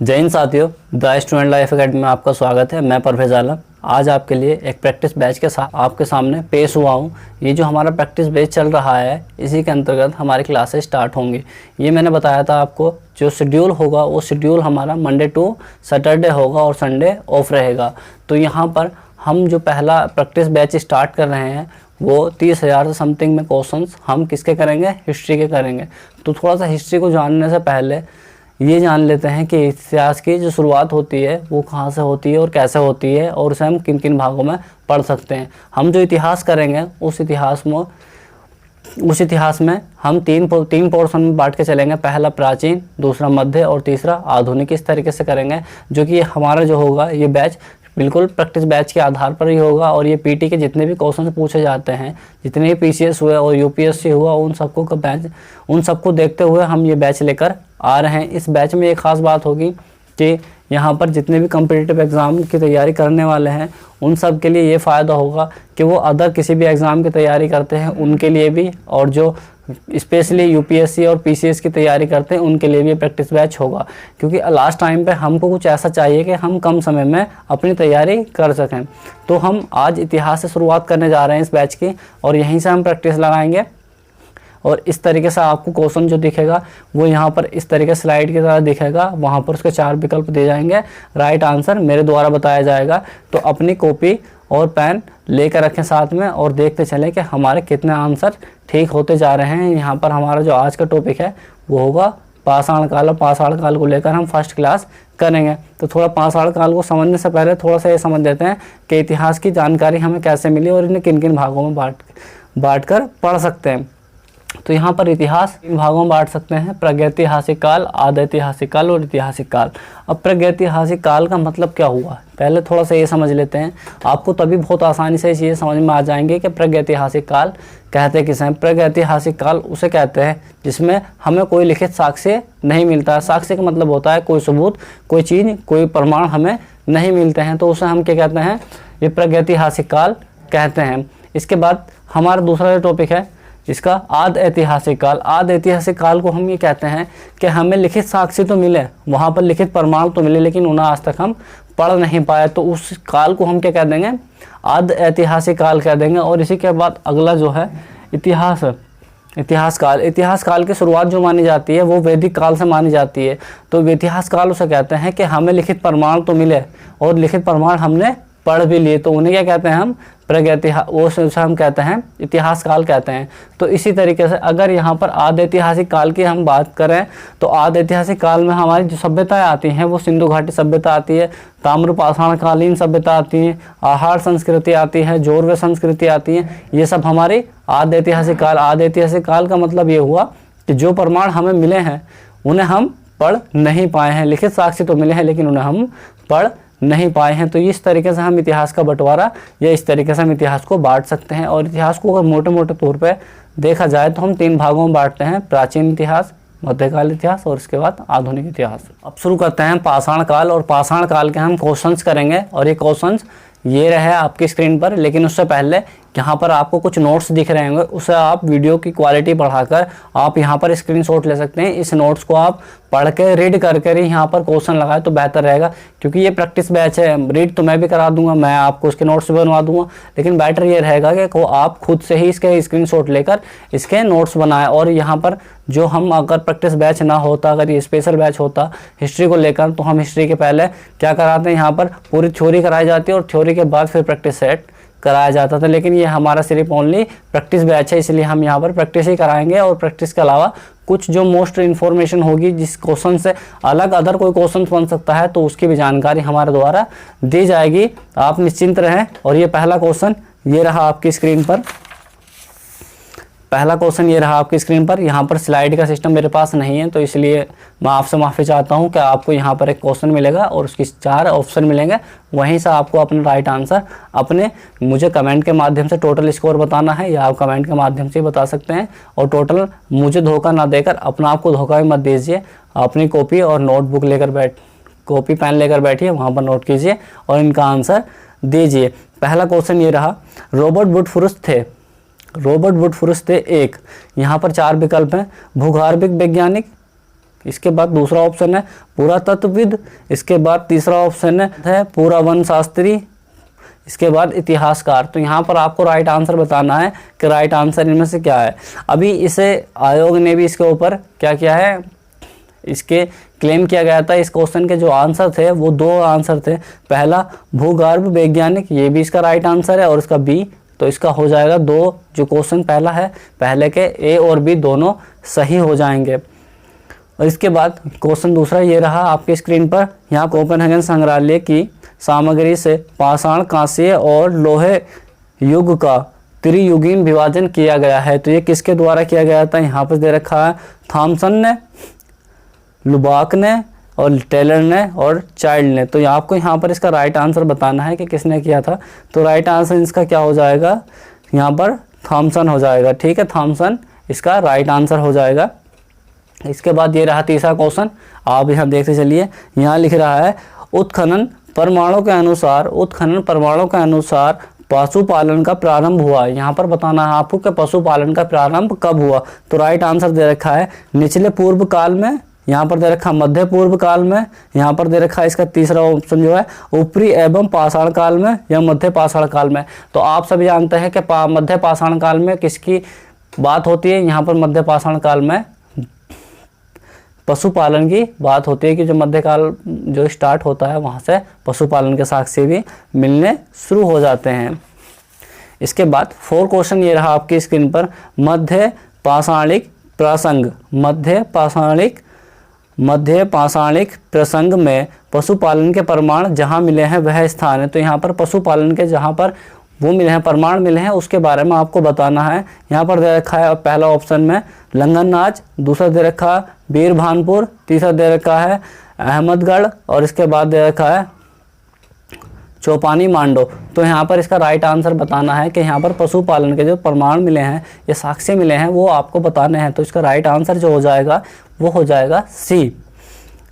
जय हिंद साथियों, the student life academy में आपका स्वागत है। मैं परवेज आलम आज आपके लिए एक प्रैक्टिस बैच के साथ आपके सामने पेश हुआ हूँ। ये जो हमारा प्रैक्टिस बैच चल रहा है, इसी के अंतर्गत हमारी क्लासेस स्टार्ट होंगी। ये मैंने बताया था आपको, जो शेड्यूल होगा वो शेड्यूल हमारा मंडे टू सैटरडे होगा और संडे ऑफ रहेगा। तो यहाँ पर हम जो पहला प्रैक्टिस बैच स्टार्ट कर रहे हैं वो 30,000 से समथिंग में क्वेश्चंस हम किसके करेंगे, हिस्ट्री के करेंगे। तो थोड़ा सा हिस्ट्री को जानने से पहले ये जान लेते हैं कि इतिहास की जो शुरुआत होती है वो कहाँ से होती है और कैसे होती है, और उसे हम किन किन भागों में पढ़ सकते हैं। हम जो इतिहास करेंगे उस इतिहास में हम तीन पोर्शन में बांट के चलेंगे। पहला प्राचीन, दूसरा मध्य और तीसरा आधुनिक। इस तरीके से करेंगे, जो कि हमारा जो होगा ये बैच बिल्कुल प्रैक्टिस बैच के आधार पर ही होगा। और ये पीटी के जितने भी क्वेश्चन पूछे जाते हैं, जितने भी पीसीएस हुए और यूपीएससी हुआ, उन सबको देखते हुए हम ये बैच लेकर आ रहे हैं। इस बैच में एक ख़ास बात होगी कि यहाँ पर जितने भी कॉम्पिटिटिव एग्ज़ाम की तैयारी करने वाले हैं उन सब के लिए ये फ़ायदा होगा कि वो अदर किसी भी एग्ज़ाम की तैयारी करते हैं उनके लिए भी, और जो स्पेशली यूपीएससी और पीसीएस की तैयारी करते हैं उनके लिए भी प्रैक्टिस बैच होगा। क्योंकि लास्ट टाइम पे हमको कुछ ऐसा चाहिए कि हम कम समय में अपनी तैयारी कर सकें। तो हम आज इतिहास से शुरुआत करने जा रहे हैं इस बैच की, और यहीं से हम प्रैक्टिस लगाएंगे। और इस तरीके से आपको क्वेश्चन जो दिखेगा वो यहाँ पर इस तरीके स्लाइड की तरह दिखेगा। वहाँ पर उसके 4 विकल्प दिए जाएंगे, राइट आंसर मेरे द्वारा बताया जाएगा। तो अपनी कॉपी और पेन लेकर रखें साथ में और देखते चलें कि हमारे कितने आंसर ठीक होते जा रहे हैं। यहाँ पर हमारा जो आज का टॉपिक है वो होगा पाषाण काल, और पाषाण काल को लेकर हम फर्स्ट क्लास करेंगे। तो थोड़ा पाषाण काल को समझने से पहले थोड़ा सा ये समझ लेते हैं कि इतिहास की जानकारी हमें कैसे मिली और इन्हें किन किन भागों में बांट कर पढ़ सकते हैं। तो यहाँ पर इतिहास इन भागों में बांट सकते हैं: प्रागैतिहासिक काल, आधैतिहासिक काल और ऐतिहासिक काल। अब प्रागैतिहासिक काल का मतलब क्या हुआ, पहले थोड़ा सा ये समझ लेते हैं। आपको तभी बहुत आसानी से ये समझ में आ जाएंगे कि प्रागैतिहासिक काल कहते किसे हैं। प्रागैतिहासिक काल उसे कहते हैं जिसमें हमें कोई लिखित साक्ष्य नहीं मिलता है। साक्ष्य का मतलब होता है कोई सबूत, कोई चीज़, कोई प्रमाण हमें नहीं मिलते हैं, तो उसे हम क्या कहते हैं, ये प्रागैतिहासिक काल कहते हैं। इसके बाद हमारा दूसरा जो टॉपिक है इसका आद ऐतिहासिक काल। आद ऐतिहासिक काल को हम ये कहते हैं कि हमें लिखित साक्ष्य तो मिले, वहाँ पर लिखित प्रमाण तो मिले, लेकिन उन्हें आज तक हम पढ़ नहीं पाए, तो उस काल को हम क्या कह देंगे, आद ऐतिहासिक काल कह देंगे। और इसी के बाद अगला जो है इतिहास काल। इतिहास काल की शुरुआत जो मानी जाती है वो वैदिक काल से मानी जाती है। तो इतिहास काल उसे कहते हैं कि हमें लिखित प्रमाण तो मिले और लिखित प्रमाण हमने पढ़ भी लिए, तो उन्हें क्या कहते हैं हम हम कहते हैं इतिहास काल कहते हैं। तो इसी तरीके से अगर यहाँ पर आदि ऐतिहासिक काल की हम बात करें तो आदि ऐतिहासिक काल में हमारी जो सभ्यताएं आती हैं वो सिंधु घाटी सभ्यता आती है, ताम्र पाषाण कालीन सभ्यता आती है, आहार संस्कृति आती है, जोरवे संस्कृति आती है। ये सब हमारी आदि ऐतिहासिक काल। आदि ऐतिहासिक काल का मतलब ये हुआ कि जो प्रमाण हमें मिले हैं उन्हें हम पढ़ नहीं पाए हैं। लिखित साक्ष्य तो मिले हैं लेकिन उन्हें हम पढ़ नहीं पाए हैं। तो इस तरीके से हम इतिहास का बंटवारा या इस तरीके से हम इतिहास को बांट सकते हैं। और इतिहास को अगर मोटे मोटे तौर पे देखा जाए तो हम 3 भागों में बांटते हैं: प्राचीन इतिहास, मध्यकाल इतिहास और इसके बाद आधुनिक इतिहास। अब शुरू करते हैं पाषाण काल। और पाषाण काल के हम क्वेश्चंस करेंगे, और ये क्वेश्चंस ये रहे आपकी स्क्रीन पर। लेकिन उससे पहले यहाँ पर आपको कुछ नोट्स दिख रहे होंगे, उसे आप वीडियो की क्वालिटी बढ़ाकर आप यहाँ पर स्क्रीनशॉट ले सकते हैं। इस नोट्स को आप पढ़ के रीड करके ही यहाँ पर क्वेश्चन लगाए तो बेहतर रहेगा, क्योंकि ये प्रैक्टिस बैच है। रीड तो मैं भी करा दूंगा, मैं आपको उसके नोट्स भी बनवा दूंगा, लेकिन बेटर ये रहेगा कि आप खुद से ही इसके स्क्रीनशॉट लेकर इसके नोट्स बनाएं। और यहाँ पर जो हम अगर प्रैक्टिस बैच ना होता, अगर ये स्पेशल बैच होता हिस्ट्री को लेकर, तो हम हिस्ट्री के पहले क्या कराते हैं, यहाँ पर पूरी थ्योरी कराई जाती है और थ्योरी के बाद फिर प्रैक्टिस सेट कराया जाता था। लेकिन ये हमारा सिर्फ ओनली प्रैक्टिस बैच है, इसलिए हम यहाँ पर प्रैक्टिस ही कराएंगे। और प्रैक्टिस के अलावा कुछ जो मोस्ट इन्फॉर्मेशन होगी, जिस क्वेश्चन से अलग अदर कोई क्वेश्चन बन सकता है, तो उसकी भी जानकारी हमारे द्वारा दी जाएगी। आप निश्चिंत रहें। और ये पहला क्वेश्चन ये रहा आपकी स्क्रीन पर। पहला क्वेश्चन ये रहा आपकी स्क्रीन पर। यहाँ पर स्लाइड का सिस्टम मेरे पास नहीं है, तो इसलिए मैं आपसे माफ़ी चाहता हूँ कि आपको यहाँ पर एक क्वेश्चन मिलेगा और उसकी 4 ऑप्शन मिलेंगे। वहीं से आपको अपना राइट आंसर अपने मुझे कमेंट के माध्यम से टोटल स्कोर बताना है, या आप कमेंट के माध्यम से बता सकते हैं। और टोटल मुझे धोखा ना देकर अपना आपको धोखा भी मत दीजिए। अपनी कॉपी और नोटबुक लेकर कॉपी पेन लेकर बैठिए, वहाँ पर नोट कीजिए और इनका आंसर दीजिए। पहला क्वेश्चन ये रहा, रॉबर्ट वुडफॉर्स थे। रॉबर्ट वुडफॉर्स थे एक। यहाँ पर 4 विकल्प हैं: भूगर्भिक वैज्ञानिक, इसके बाद दूसरा ऑप्शन है पुरातत्वविद, इसके बाद तीसरा ऑप्शन है पुरावन शास्त्री, इसके बाद इतिहासकार। तो यहाँ पर आपको राइट आंसर बताना है कि राइट आंसर इनमें से क्या है। अभी इसे आयोग ने भी इसके ऊपर क्या किया है, इसके क्लेम किया गया था। इस क्वेश्चन के जो आंसर थे वो दो आंसर थे, पहला भूगर्भ वैज्ञानिक, ये भी इसका राइट आंसर है, और इसका बी, तो इसका हो जाएगा दो, जो क्वेश्चन पहला है पहले के ए और बी दोनों सही हो जाएंगे। और इसके बाद क्वेश्चन दूसरा ये रहा आपकी स्क्रीन पर, यहाँ कोपेनहेगन संग्रहालय की सामग्री से पाषाण, कांस्य और लोहे युग का त्रियुगीन विभाजन किया गया है। तो ये किसके द्वारा किया गया था, यहाँ पर दे रखा है थॉमसन ने, लुबाक ने और टेलर ने और चाइल्ड ने। तो आपको यहाँ पर इसका राइट आंसर बताना है कि किसने किया था। तो राइट आंसर इसका क्या हो जाएगा, यहाँ पर थॉमसन हो जाएगा। ठीक है, थॉमसन इसका राइट आंसर हो जाएगा। इसके बाद ये रहा तीसरा क्वेश्चन, आप यहाँ देखते चलिए, यहाँ लिख रहा है उत्खनन परमाणु के अनुसार पशुपालन का प्रारंभ हुआ। यहाँ पर बताना है आपको कि पशुपालन का प्रारंभ कब हुआ। तो राइट आंसर दे रखा है निचले पूर्व काल में, यहाँ पर दे रखा मध्य पूर्व काल में, यहाँ पर दे रखा है इसका तीसरा ऑप्शन जो है ऊपरी एवं पाषाण काल में या मध्य पाषाण काल में। तो आप सभी जानते हैं कि मध्य पाषाण काल में किसकी बात होती है, यहाँ पर मध्य पाषाण काल में पशुपालन की बात होती है कि जो मध्यकाल जो स्टार्ट होता है वहाँ से पशुपालन के साक्ष्य भी मिलने शुरू हो जाते हैं। इसके बाद 4 क्वेश्चन ये रहा आपकी स्क्रीन पर, मध्य पाषाणिक प्रसंग में पशुपालन के प्रमाण जहाँ मिले हैं वह स्थान है। तो यहाँ पर पशुपालन के जहाँ पर वो मिले हैं, प्रमाण मिले हैं, उसके बारे में आपको बताना है। यहाँ पर दे रखा है पहला ऑप्शन में लंगरनाच, दूसरा दे रखा है बीरभानपुर, तीसरा दे रखा है अहमदगढ़ और इसके बाद दे रखा है चौपानी मांडो। तो यहाँ पर इसका राइट आंसर बताना है कि यहाँ पर पशुपालन के जो प्रमाण मिले हैं या साक्ष्य मिले हैं वो आपको बताने हैं। तो इसका राइट आंसर जो हो जाएगा वो हो जाएगा सी।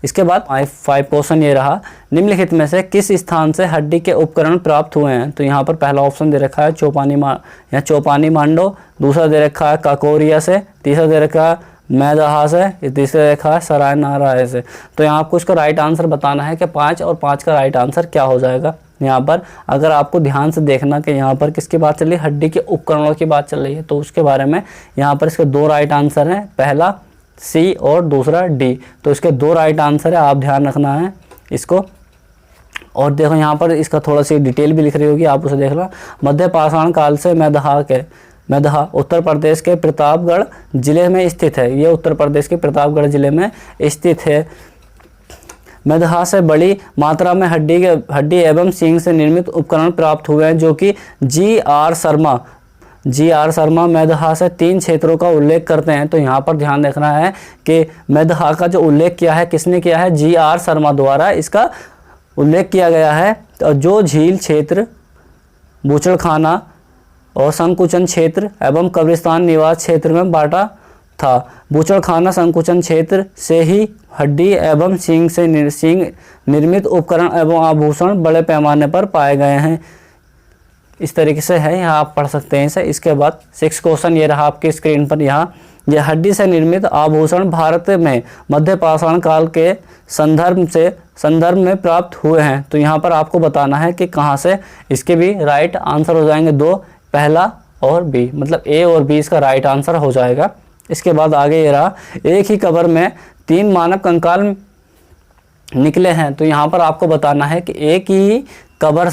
इसके बाद 5 क्वेश्चन ये रहा, निम्नलिखित में से किस स्थान से हड्डी के उपकरण प्राप्त हुए हैं। तो यहाँ पर पहला ऑप्शन दे रखा है चौपानी मांडो, दूसरा दे रखा है काकोरिया से, तीसरा दे रखा है मैदहा से, तीसरा दे रखा है सराय नारायण से। तो यहाँ आपको इसका राइट आंसर बताना है कि 5 और 5 का राइट आंसर क्या हो जाएगा। यहाँ पर अगर आपको ध्यान से देखना कि यहाँ पर किसकी बात चल रही है, हड्डी के उपकरणों की बात चल रही है, तो उसके बारे में यहाँ पर इसके 2 राइट आंसर हैं, पहला सी और दूसरा डी। तो इसके 2 राइट आंसर है, आप ध्यान रखना है इसको। और देखो यहाँ पर इसका थोड़ा सी डिटेल भी लिख रही होगी, आप उसे देखना। मध्य पाषाण काल से मैदहा उत्तर प्रदेश के प्रतापगढ़ जिले में स्थित है। ये उत्तर प्रदेश के प्रतापगढ़ जिले में स्थित है। मैदहा से बड़ी मात्रा में हड्डी एवं सींग से निर्मित उपकरण प्राप्त हुए हैं, जो कि जी आर शर्मा मैदहा से 3 क्षेत्रों का उल्लेख करते हैं। तो यहाँ पर ध्यान रखना है कि मैदहा का जो उल्लेख किया है किसने किया है, जी आर शर्मा द्वारा इसका उल्लेख किया गया है। तो जो झील क्षेत्र, बूचड़खाना और संकुचन क्षेत्र एवं कब्रिस्तान निवास क्षेत्र में बांटा था। बूचड़खाना संकुचन क्षेत्र से ही हड्डी एवं सींग निर्मित उपकरण एवं आभूषण बड़े पैमाने पर पाए गए हैं। इस तरीके से है, यहाँ आप पढ़ सकते हैं इसे। इसके बाद 6 क्वेश्चन ये रहा आपकी स्क्रीन पर, यहाँ यह हड्डी से निर्मित आभूषण भारत में मध्य पाषाण काल के संदर्भ में प्राप्त हुए हैं। तो यहाँ पर आपको बताना है कि कहाँ से। इसके भी राइट आंसर हो जाएंगे 2, पहला और बी, मतलब ए और बी इसका राइट आंसर हो जाएगा। इसके बाद आगे ये रहा, एक ही कब्र में 3 मानव कंकाल निकले हैं। तो यहाँ पर आपको बताना है कि एक ही कब्र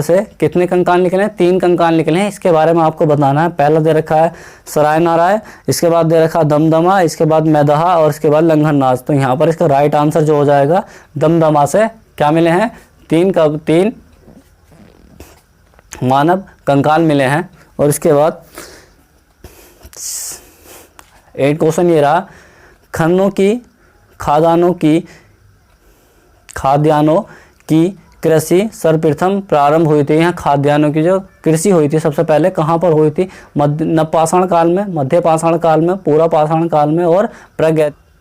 से कितने कंकाल निकले हैं, 3 कंकाल निकले हैं। इसके बारे में आपको बताना है। पहला दे रखा है सराय नारायण, इसके बाद दे रखा है दमदमा, इसके बाद मैदहा और इसके बाद लंगरनाच। तो यहाँ पर इसका राइट आंसर जो हो जाएगा दमदमा से क्या मिले हैं, 3 मानव कंकाल मिले हैं। और इसके बाद 8 क्वेश्चन ये रहा, खाद्यान्नों की कृषि सर्वप्रथम प्रारंभ हुई थी। यहाँ खाद्यान्नों की जो कृषि हुई थी सबसे पहले कहाँ पर हुई थी, नवपाषाण काल में, मध्य पाषाण काल में, पूरा पाषाण काल में और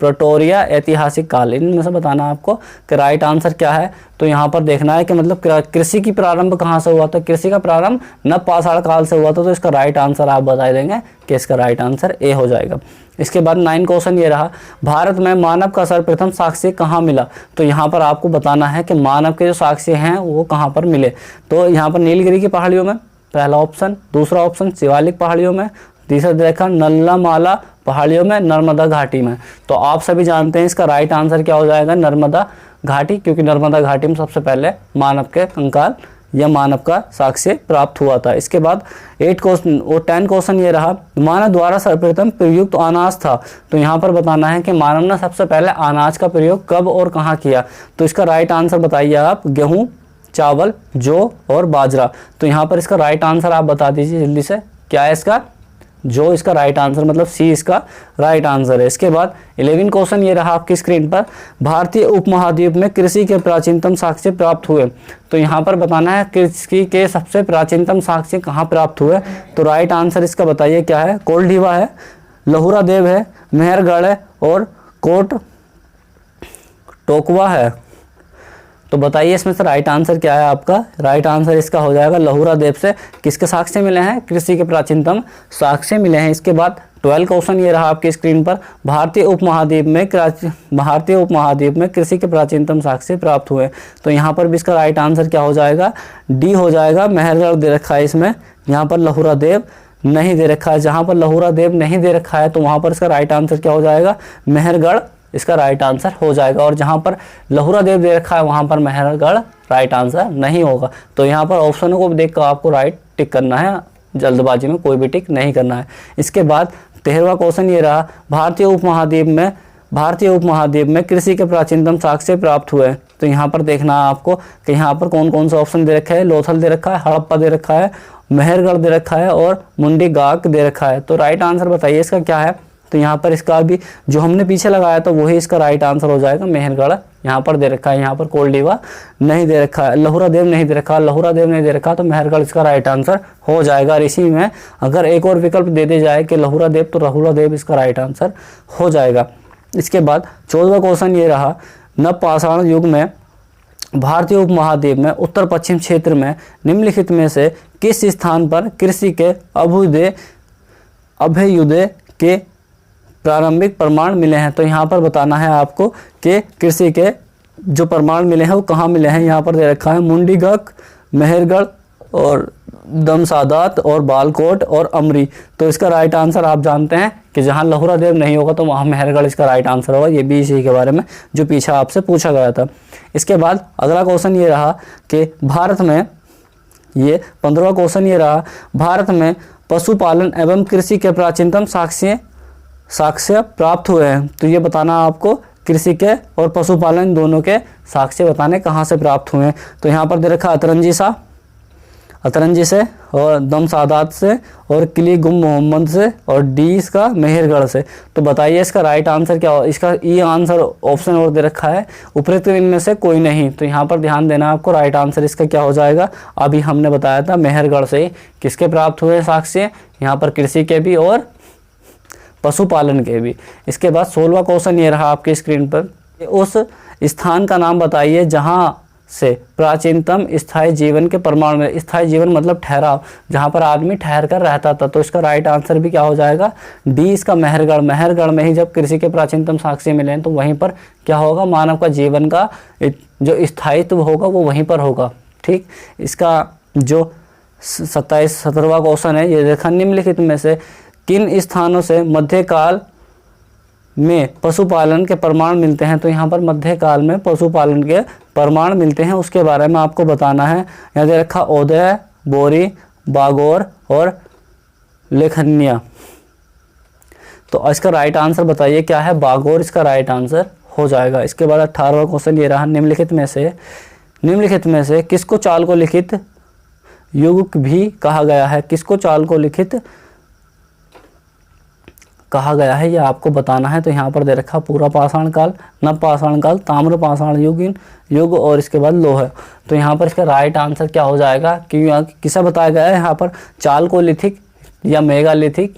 प्रेटोरिया ऐतिहासिक काल। इनमें से बताना आपको कि राइट आंसर क्या है। तो यहाँ पर देखना है कि मतलब कृषि की प्रारंभ कहाँ से हुआ था। कृषि का प्रारंभ नवपाषाण काल से हुआ था। तो इसका राइट आंसर आप बता देंगे कि इसका राइट आंसर ए हो जाएगा। इसके बाद 9 क्वेश्चन ये रहा, भारत में मानव का सर्वप्रथम साक्ष्य कहाँ मिला। तो यहाँ पर आपको बताना है कि मानव के जो साक्ष्य हैं वो कहाँ पर मिले। तो यहाँ पर नीलगिरी की पहाड़ियों में, पहला ऑप्शन। दूसरा ऑप्शन शिवालिक पहाड़ियों में। तीसरा देखा नल्लामाला पहाड़ियों में, नर्मदा घाटी में। तो आप सभी जानते हैं इसका राइट आंसर क्या हो जाएगा, नर्मदा घाटी, क्योंकि नर्मदा घाटी में सबसे पहले मानव के कंकाल या मानव का साक्ष्य प्राप्त हुआ था। इसके बाद 8 क्वेश्चन और 10 क्वेश्चन ये रहा, मानव द्वारा सर्वप्रथम प्रयुक्त अनाज था। तो यहाँ पर बताना है कि मानव ने सबसे पहले अनाज का प्रयोग कब और कहाँ किया। तो इसका राइट आंसर बताइए आप, गेहूँ, चावल, जौ और बाजरा। तो यहाँ पर इसका राइट आंसर आप बता दीजिए जल्दी से, क्या है इसका, जो इसका राइट आंसर, मतलब सी इसका राइट आंसर है। इसके बाद 11 क्वेश्चन ये रहा आपकी स्क्रीन पर, भारतीय उपमहाद्वीप में कृषि के प्राचीनतम साक्ष्य प्राप्त हुए। तो यहाँ पर बताना है कृषि के सबसे प्राचीनतम साक्ष्य कहाँ प्राप्त हुए। तो राइट आंसर इसका बताइए क्या है, कोल्डीवा है, लहुरा देव है, मेहरगढ़ है और कोट टोकवा है। तो बताइए इसमें से राइट आंसर क्या है आपका। राइट आंसर इसका हो जाएगा लहुरा देव से किसके साक्ष्य मिले हैं, कृषि के प्राचीनतम साक्ष्य मिले हैं। इसके बाद 12 क्वेश्चन ये रहा आपकी स्क्रीन पर, भारतीय उपमहाद्वीप में कृषि के प्राचीनतम साक्ष्य प्राप्त हुए। तो यहाँ पर भी इसका राइट आंसर क्या हो जाएगा, डी हो जाएगा। मेहरगढ़ दे रखा है इसमें, यहाँ पर लहुरा देव नहीं दे रखा है। जहाँ पर लहुरा देव नहीं दे रखा है तो वहाँ पर इसका राइट आंसर क्या हो जाएगा, मेहरगढ़ इसका राइट आंसर हो जाएगा। और जहाँ पर लहुरा देव दे रखा है वहाँ पर मेहरगढ़ राइट आंसर नहीं होगा। तो यहाँ पर ऑप्शनों को देखकर आपको राइट टिक करना है, जल्दबाजी में कोई भी टिक नहीं करना है। इसके बाद 13वां क्वेश्चन ये रहा, भारतीय उपमहाद्वीप में कृषि के प्राचीनतम साक्ष्य प्राप्त हुए। तो यहाँ पर देखना है आपको कि यहाँ पर कौन कौन सा ऑप्शन दे रखा है, लोथल दे रखा है, हड़प्पा दे रखा है, मेहरगढ़ दे रखा है और मुंडी गाक दे रखा है। तो राइट आंसर बताइए इसका क्या है। तो यहाँ पर इसका भी जो हमने पीछे लगाया था वही इसका राइट आंसर हो जाएगा, मेहरगढ़ यहाँ पर दे रखा है। यहाँ पर कोल्डीवा नहीं दे रखा है, लहुरा देव नहीं दे रखा, तो मेहरगढ़ इसका राइट आंसर हो जाएगा। इसी में अगर एक और विकल्प दे दिया जाए कि लहुरा देव, तो लहुरा देव इसका राइट आंसर हो जाएगा। इसके बाद 14वां क्वेश्चन ये रहा, नवपाषाण युग में भारतीय उपमहाद्वीप में उत्तर पश्चिम क्षेत्र में निम्नलिखित में से किस स्थान पर कृषि के अभ्युदय के प्रारंभिक प्रमाण मिले हैं। तो यहाँ पर बताना है आपको कि कृषि के जो प्रमाण मिले हैं वो कहाँ मिले हैं। यहाँ पर दे रखा है मुंडीगक, मेहरगढ़ और दमसादात और बालकोट और अमरी। तो इसका राइट आंसर आप जानते हैं कि जहाँ लहुरा देव नहीं होगा तो वहाँ मेहरगढ़ इसका राइट आंसर होगा। ये भी इसी के बारे में जो पीछे आपसे पूछा गया था। इसके बाद अगला क्वेश्चन ये रहा कि भारत में, ये 15वां क्वेश्चन ये रहा, भारत में पशुपालन एवं कृषि के प्राचीनतम साक्ष्य प्राप्त हुए हैं। तो ये बताना आपको कृषि के और पशुपालन दोनों के साक्ष्य बताने कहाँ से प्राप्त हुए हैं। तो यहाँ पर दे रखा अतरंजी से और दमसादात से और किली गुम मोहम्मद से और डी इसका मेहरगढ़ से। तो बताइए इसका राइट आंसर क्या हो। इसका ई आंसर ऑप्शन और दे रखा है, उपरोक्त इनमें से कोई नहीं। तो यहाँ पर ध्यान देना आपको, राइट आंसर इसका क्या हो जाएगा, अभी हमने बताया था मेहरगढ़ से किसके प्राप्त हुए साक्ष्य, यहाँ पर कृषि के भी और पशुपालन के भी। इसके बाद 16वां क्वेश्चन ये रहा आपकी स्क्रीन पर, उस स्थान का नाम बताइए जहाँ से प्राचीनतम स्थायी जीवन के प्रमाण में, स्थायी जीवन मतलब ठहराव, जहाँ पर आदमी ठहर कर रहता था। तो इसका राइट आंसर भी क्या हो जाएगा, डी इसका मेहरगढ़ में ही जब कृषि के प्राचीनतम साक्ष्य मिले हैं तो वहीं पर क्या होगा, मानव का जीवन का जो स्थायित्व होगा वो वहीं पर होगा। ठीक, इसका जो 17वां क्वेश्चन है ये देखा, निम्नलिखित में से किन स्थानों से मध्यकाल में पशुपालन के प्रमाण मिलते हैं। तो यहाँ पर मध्यकाल में पशुपालन के प्रमाण मिलते हैं, उसके बारे में आपको बताना है। यहाँ दे रखा ओदय, बोरी, बागोर और लेखन्या। तो इसका राइट आंसर बताइए क्या है, बागोर इसका राइट आंसर हो जाएगा। इसके बाद 18वां क्वेश्चन ये रहा, निम्नलिखित में से किसको चाल को लिखित युग भी कहा गया है। किसको चाल को लिखित कहा गया है ये आपको बताना है। तो यहाँ पर दे रखा पूरा पाषाण काल, नव पाषाण काल, ताम्र पाषाण युग और इसके बाद लोह। तो यहाँ पर इसका राइट आंसर क्या हो जाएगा, कि किसे बताया गया है यहाँ पर, चालकोलिथिक या मेगालिथिक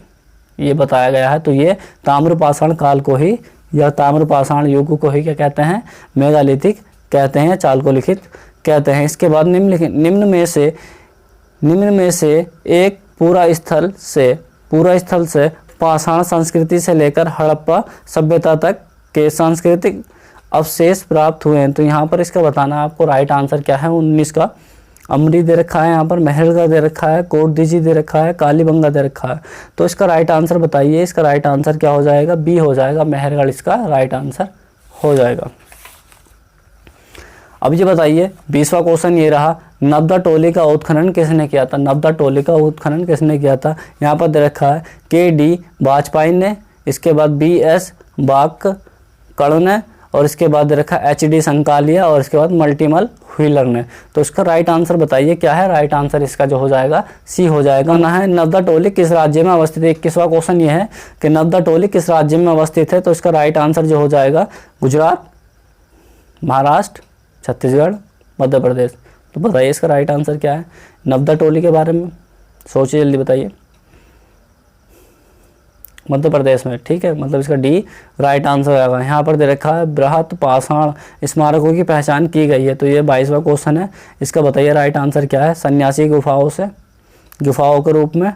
ये बताया गया है। तो ये ताम्र पाषाण काल को ही या ताम्रपाषाण युग को ही क्या कहते हैं, मेगालिथिक कहते हैं, चालकोलिथिक कहते हैं। इसके बाद निम्न में से एक पूरा स्थल से पाषाण संस्कृति से लेकर हड़प्पा सभ्यता तक के सांस्कृतिक अवशेष प्राप्त हुए हैं। तो यहाँ पर इसका बताना है आपको राइट आंसर क्या है। 19 का अमरी दे रखा है, यहाँ पर मेहरगढ़ दे रखा है, कोटदीजी दे रखा है, कालीबंगा दे रखा है। तो इसका राइट आंसर बताइए। इसका राइट आंसर क्या हो जाएगा, बी हो जाएगा, मेहरगढ़ इसका राइट आंसर हो जाएगा। अब ये बताइए 20वां क्वेश्चन ये रहा, नब्दा टोली का उत्खनन किसने किया था। नब्दा टोली का उत्खनन किसने किया था, यहाँ पर दे रखा है के.डी. वाजपेयी ने, इसके बाद बी.एस. बाककड़ ने, और इसके बाद दे रखा है एच.डी. संकालिया, और इसके बाद मल्टीमल व्हीलर ने। तो इसका राइट आंसर बताइए क्या है। राइट आंसर इसका जो हो जाएगा सी हो जाएगा। ना है नब्दा टोली किस राज्य में अवस्थित है। 21वां क्वेश्चन ये है कि नब्दा टोली किस राज्य में अवस्थित है। तो इसका राइट आंसर जो हो जाएगा गुजरात, महाराष्ट्र, छत्तीसगढ़, मध्य प्रदेश। तो बताइए इसका राइट आंसर क्या है। नब्दा टोली के बारे में सोचिए, जल्दी बताइए। मध्य प्रदेश में, ठीक है, मतलब इसका डी राइट आंसर आएगा। यहाँ पर दे रखा है बृहत पाषाण स्मारकों की पहचान की गई है। तो ये 22वां क्वेश्चन है। इसका बताइए राइट आंसर क्या है। सन्यासी गुफाओं के रूप में,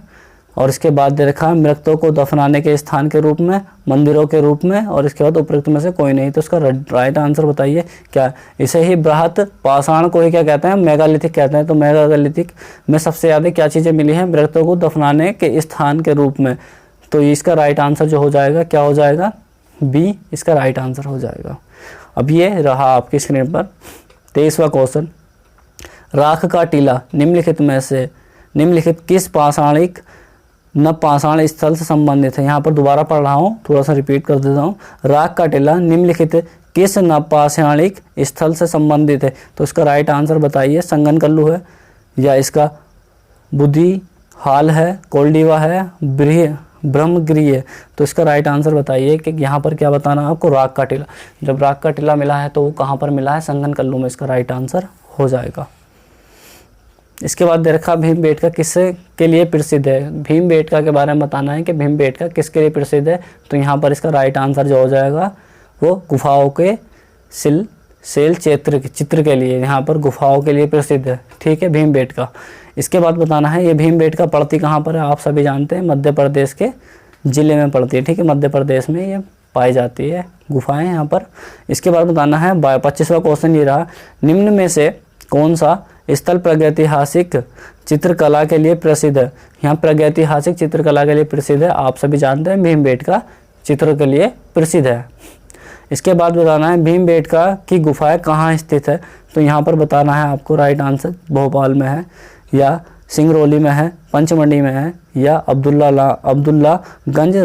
और इसके बाद दे रखा है मृतकों को दफनाने के स्थान के रूप में, मंदिरों के रूप में, और इसके बाद उपरोक्त में से कोई नहीं। तो इसका राइट आंसर बताइए क्या है। इसे ही बृहत पाषाण को ही क्या कहते हैं, मेगालिथिक कहते हैं। तो मेगालिथिक में सबसे ज़्यादा क्या चीज़ें मिली हैं, मृतकों को दफनाने के स्थान के रूप में। तो इसका राइट आंसर जो हो जाएगा क्या हो जाएगा, बी इसका राइट आंसर हो जाएगा। अब ये रहा आपकी स्क्रीन पर 23वां क्वेश्चन, राख का टीला निम्नलिखित किस पाषाणिक नवपाषाण स्थल से संबंधित है। यहाँ पर दोबारा पढ़ रहा हूँ, थोड़ा सा रिपीट कर देता हूँ। राख का टीला निम्नलिखित किस नवपाषाणिक स्थल से संबंधित है। तो इसका राइट आंसर बताइए। संगनकल्लू है, या इसका बुद्धि हाल है, कोल्डीवा है, ब्रह्मगिरी है। तो इसका राइट आंसर बताइए कि यहाँ पर क्या बताना है आपको, राख का टीला। जब राख का टीला मिला है तो वो कहाँ पर मिला है, संगनकल्लू में। इसका राइट आंसर हो जाएगा। इसके बाद दे रखा भीमबेटका किससे के लिए प्रसिद्ध है। भीमबेटका के बारे में बताना है कि भीमबेटका किसके लिए प्रसिद्ध है। तो यहाँ पर इसका राइट आंसर जो हो जाएगा वो गुफाओं के शैल चित्र के लिए, यहाँ पर गुफाओं के लिए प्रसिद्ध है, ठीक है, भीमबेटका। इसके बाद बताना है ये भीमबेटका पड़ती कहाँ पर है। आप सभी जानते हैं मध्य प्रदेश के ज़िले में पड़ती है, ठीक है, मध्य प्रदेश में ये पाई जाती है गुफाएं यहाँ पर। इसके बाद बताना है 25वां क्वेश्चन ये रहा, निम्न में से कौन सा स्थल प्रागैतिहासिक चित्रकला के लिए प्रसिद्ध है। यहाँ प्रागैतिहासिक चित्रकला के लिए प्रसिद्ध है, आप सभी जानते हैं भीमबेटका चित्र के लिए प्रसिद्ध है। इसके बाद बताना है भीमबेटका की गुफाएं कहाँ स्थित है। तो यहाँ पर बताना है आपको राइट आंसर, भोपाल में है, या सिंगरौली में है, पंचमढ़ी में है, या अब्दुल्लागंज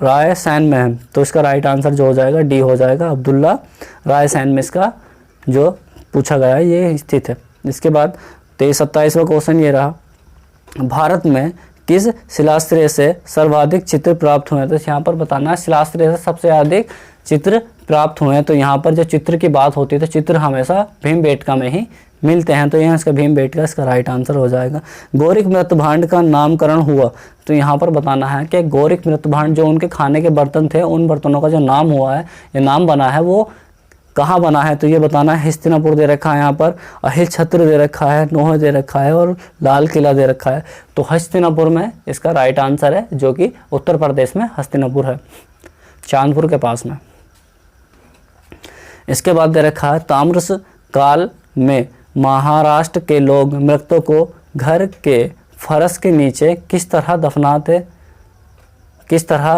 रायसेन में है। तो इसका राइट आंसर जो हो जाएगा डी हो जाएगा, अब्दुल्ला रायसेन में इसका जो पूछा गया है ये स्थित है। इसके बाद 27वां क्वेश्चन ये रहा, भारत में किस शिलाश्रय से सर्वाधिक चित्र प्राप्त हुए हैं। तो यहाँ पर बताना है शिलाश्रय से सबसे अधिक चित्र प्राप्त हुए हैं। तो यहाँ पर जो चित्र की बात होती है तो चित्र हमेशा भीमबेटका में ही मिलते हैं। तो यहाँ इसका भीमबेटका इसका राइट आंसर हो जाएगा। गौरिक मृतभांड का नामकरण हुआ। तो यहाँ पर बताना है कि गौरिक मृतभांड जो उनके खाने के बर्तन थे, उन बर्तनों का जो नाम हुआ है या नाम बना है वो कहाँ बना है। तो ये बताना है हस्तिनापुर दे रखा है, यहाँ पर अहिल छत्र दे रखा है, नोह दे रखा है, और लाल किला दे रखा है। तो हस्तिनापुर में इसका राइट आंसर है, जो कि उत्तर प्रदेश में हस्तिनापुर है, चांदपुर के पास में। इसके बाद दे रखा है ताम्रस काल में महाराष्ट्र के लोग मृतकों को घर के फर्श के नीचे किस तरह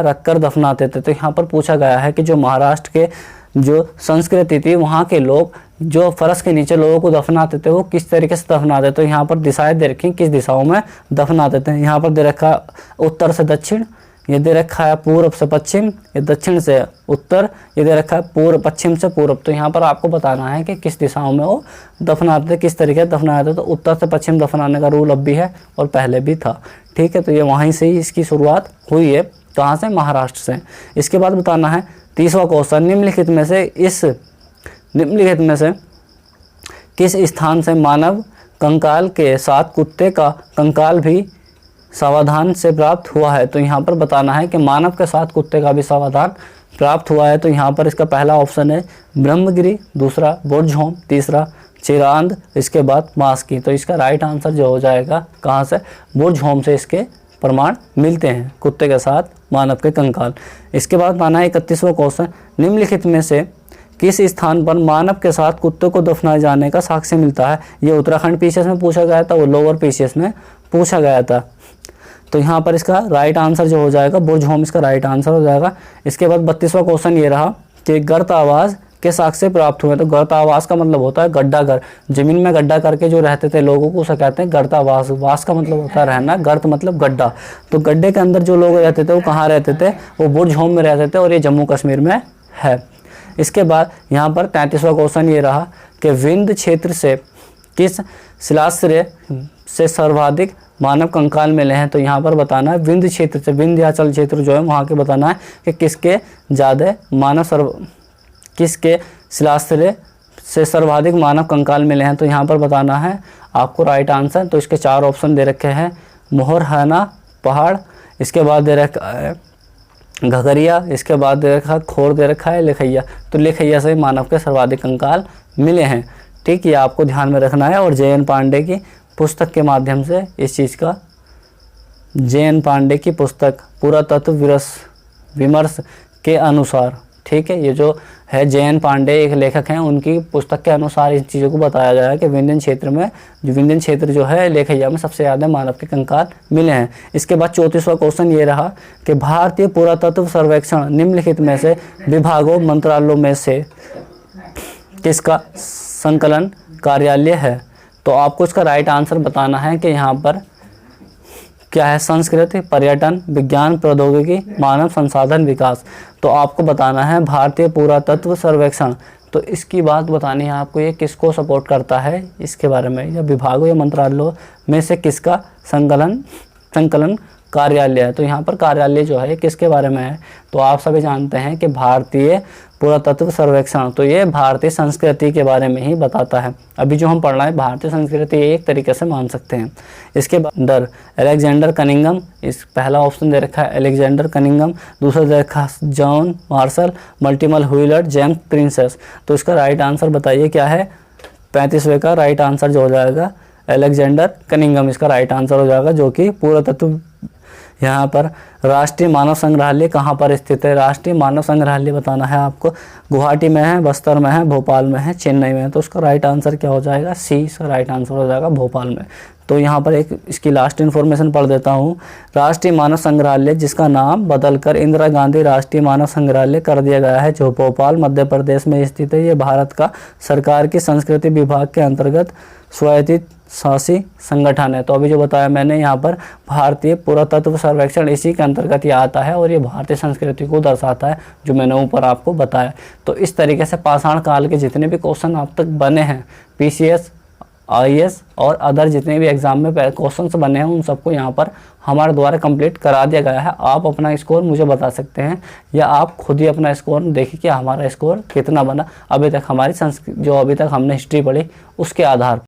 रखकर दफनाते थे। तो यहाँ पर पूछा गया है कि जो महाराष्ट्र के जो संस्कृति थी, वहाँ के लोग जो फर्श के नीचे लोगों को दफनाते थे वो किस तरीके से दफनाते। तो यहाँ पर दिशाएं दे रखी किस दिशाओं में दफनाते थे। यहाँ पर दे रखा उत्तर से दक्षिण, ये दे रखा है पूर्व से पश्चिम, ये दक्षिण से उत्तर, ये दे रखा है पूर्व पश्चिम से पूर्व। तो यहाँ पर आपको बताना है कि किस दिशाओं में वो दफनाते थे, किस तरीके से दफनाते थे। तो उत्तर से पश्चिम दफनाने का रूल अब भी है और पहले भी था, ठीक है। तो ये वहीं से ही इसकी शुरुआत हुई है, कहाँ से, महाराष्ट्र से। इसके बाद बताना है 30वां क्वेश्चन, निम्नलिखित में से किस स्थान से मानव कंकाल के साथ कुत्ते का कंकाल भी सावधान से प्राप्त हुआ है। तो यहाँ पर बताना है कि मानव के साथ कुत्ते का भी सावधान प्राप्त हुआ है, तो यहाँ पर इसका पहला ऑप्शन है ब्रह्मगिरी, दूसरा बोरझोम, तीसरा चिरांद, इसके बाद मास्की। तो इसका राइट आंसर जो हो जाएगा कहाँ से, बोरझोम से इसके प्रमाण मिलते हैं कुत्ते के साथ मानव के कंकाल। इसके बाद माना 31वां क्वेश्चन, निम्नलिखित में से किस स्थान पर मानव के साथ कुत्ते को दफनाए जाने का साक्ष्य मिलता है। ये उत्तराखंड पीसीएस में पूछा गया था, वो लोअर पीसीएस में पूछा गया था। तो यहाँ पर इसका राइट आंसर जो हो जाएगा बोरझोम, इसका राइट आंसर हो जाएगा। इसके बाद 32वां क्वेश्चन ये रहा कि गर्त आवास के साक्ष्य प्राप्त हुए। तो गर्त आवास का मतलब होता है गड्ढा घर, जमीन में गड्ढा करके जो रहते थे लोगों को उसे कहते हैं गर्त आवास। वास का मतलब होता है रहना, गर्त मतलब गड्ढा। तो गड्ढे के अंदर जो लोग रहते थे वो कहाँ रहते थे, वो बोरझोम में रहते थे और ये जम्मू कश्मीर में है। इसके बाद यहाँ पर 33वां क्वेश्चन ये रहा कि विंध्य क्षेत्र से किस शिलाश्रय से सर्वाधिक मानव कंकाल मिले हैं। तो यहाँ पर बताना है विंध्य क्षेत्र से, विंध्याचल क्षेत्र जो है वहाँ के बताना है कि किसके ज़्यादा किसके शिलाश्रय से सर्वाधिक मानव कंकाल मिले हैं। तो यहाँ पर बताना है आपको राइट आंसर। तो इसके 4 ऑप्शन दे रखे हैं, मोहरहाना पहाड़, इसके बाद दे रखा है घघरिया, इसके बाद दे रखा खोर दे रखा है लिखैया। तो लिखैया से मानव के सर्वाधिक कंकाल मिले हैं। ठीक, ये आपको ध्यान में रखना है। और जे.एन. पांडे की पुस्तक के माध्यम से इस चीज़ का, जे.एन. पांडे की पुस्तक पुरातत्व विमर्श के अनुसार, ठीक है, ये जो है जे.एन. पांडे एक लेखक हैं, उनकी पुस्तक के अनुसार इस चीज़ों को बताया गया है कि विंध्यन क्षेत्र जो है लेखैया में सबसे ज़्यादा मानव के कंकाल मिले हैं। इसके बाद 34वां क्वेश्चन ये रहा कि भारतीय पुरातत्व सर्वेक्षण निम्नलिखित में से विभागों मंत्रालयों में से किसका संकलन कार्यालय है। तो आपको इसका राइट आंसर बताना है कि यहाँ पर क्या है, संस्कृति, पर्यटन, विज्ञान प्रौद्योगिकी, मानव संसाधन विकास। तो आपको बताना है भारतीय पुरातत्व सर्वेक्षण। तो इसकी बात बतानी है आपको, ये किसको सपोर्ट करता है इसके बारे में, या विभागों या मंत्रालयों में से किसका संकलन कार्यालय है। तो यहाँ पर कार्यालय जो है किसके बारे में है, तो आप सभी जानते हैं कि भारतीय पुरातत्व सर्वेक्षण। तो ये भारतीय संस्कृति के बारे में ही बताता है। अभी जो हम पढ़ रहे हैं भारतीय संस्कृति एक तरीके से मान सकते हैं। इसके बाद अलेक्जेंडर कनिंघम, इस पहला ऑप्शन दे रखा है अलेक्जेंडर कनिंघम, दूसरा दे रखा है John Marshall, multiple wheeler, James princess. तो इसका राइट आंसर बताइए क्या है। 35वें का राइट आंसर जो हो जाएगा अलेक्जेंडर कनिंघम, इसका राइट आंसर हो जाएगा, जो कि पुरातत्व। यहाँ पर राष्ट्रीय मानव संग्रहालय कहाँ पर स्थित है। राष्ट्रीय मानव संग्रहालय बताना है आपको, गुवाहाटी में है, बस्तर में है, भोपाल में है, चेन्नई में है। तो उसका राइट आंसर क्या हो जाएगा, सी, इसका राइट आंसर हो जाएगा भोपाल में। तो यहाँ पर एक इसकी लास्ट इन्फॉर्मेशन पढ़ देता हूँ। राष्ट्रीय मानव संग्रहालय जिसका नाम बदलकर इंदिरा गांधी राष्ट्रीय मानव संग्रहालय कर दिया गया है, जो भोपाल मध्य प्रदेश में स्थित है। ये भारत का सरकार की संस्कृति विभाग के अंतर्गत स्वायत्त शासी संगठन है। तो अभी जो बताया मैंने, यहाँ पर भारतीय पुरातत्व सर्वेक्षण इसी के अंतर्गत ये आता है और ये भारतीय संस्कृति को दर्शाता है, जो मैंने ऊपर आपको बताया। तो इस तरीके से पाषाण काल के जितने भी क्वेश्चन अब तक बने हैं, पीसीएस, आईएएस और अदर जितने भी एग्जाम में क्वेश्चंस बने हैं, उन सबको यहाँ पर हमारे द्वारा कंप्लीट करा दिया गया है। आप अपना स्कोर मुझे बता सकते हैं, या आप खुद ही अपना स्कोर देखिए कि हमारा स्कोर कितना बना अभी तक, हमारी जो अभी तक हमने हिस्ट्री पढ़ी उसके आधार पर।